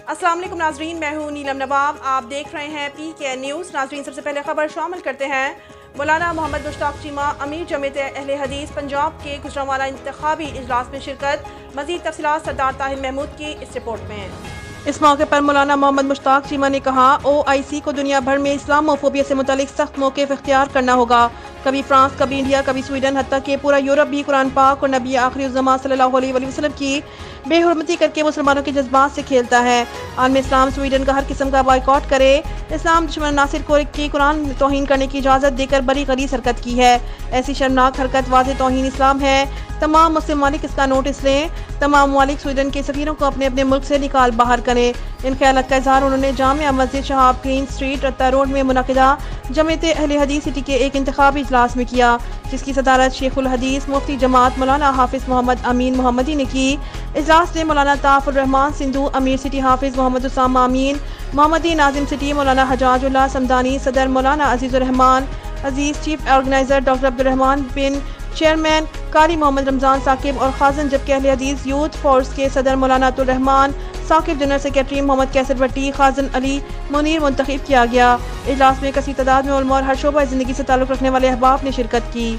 السلام علیکم ناظرین، میں ہوں نیلم نواب، آپ دیکھ رہے ہیں PK نیوز۔ ناظرین، سب سے پہلے خبر شامل کرتے ہیں۔ مولانا محمد مشتاق چیمہ امیر جمعیت اہل حدیث پنجاب کے گزرانوالہ انتخابی اجلاس میں شرکت۔ مزید تفصیلات سردار طاہر محمود کی اس رپورٹ میں۔ اس موقع پر مولانا محمد مشتاق چیمہ نے کہا، OIC کو دنیا بھر میں اسلاموفوبیا سے متعلق سخت موقف اختیار کرنا ہوگا۔ کبھی فرانس، کبھی انڈیا، کبھی سویڈن، حتیٰ کہ پورا یورپ بھی قرآن پاک اور نبی آخری الزماں صلی اللہ علیہ وسلم کی بے حرمتی کر کے مسلمانوں کے جذبات سے کھیلتا ہے۔ عالم اسلام سویڈن کا ہر قسم کا بائیکاٹ کرے۔ اسلام دشمن عناصر کو کی قرآن توہین کرنے کی اجازت دے کر بڑی غلیظ حرکت کی ہے۔ ایسی شرمناک حرکت واضح توہین اسلام ہے۔ تمام مسلم ممالک اس کا نوٹس لیں۔ تمام ممالک سویڈن کے سفیروں کو اپنے اپنے ملک سے نکال باہر کریں۔ ان خیالات کا اظہار انہوں نے جامع مسجد شہاب گرین اسٹریٹ، رتا روڈ میں منعقدہ جمعیت اہل حدیث سٹی کے ایک انتخابی اجلاس میں کیا، جس کی صدارت شیخ الحدیث مفتی جماعت مولانا حافظ محمد امین محمدی نے کی۔ اجلاس میں مولانا طاف الرحمان سندھو امیر سٹی، حافظ محمد اسامہ امین محمدی ناظم سٹی، مولانا حجاج اللہ صمدانی صدر، مولانا عزیز الرحمان عزیز چیف آرگنائزر، ڈاکٹر عبدالرحمان بن چیئرمین، قاری محمد رمضان ثاقب اور خازن، جبکہ اہل حدیث یوتھ فورس کے صدر مولانا عبد الرحمان ثاقب، جنرل سیکرٹری محمد کیسر بھٹی، خازن علی منیر منتخب کیا گیا۔ اجلاس میں کثیر تعداد میں علماء اور ہر شعبہ زندگی سے تعلق رکھنے والے احباب نے شرکت کی۔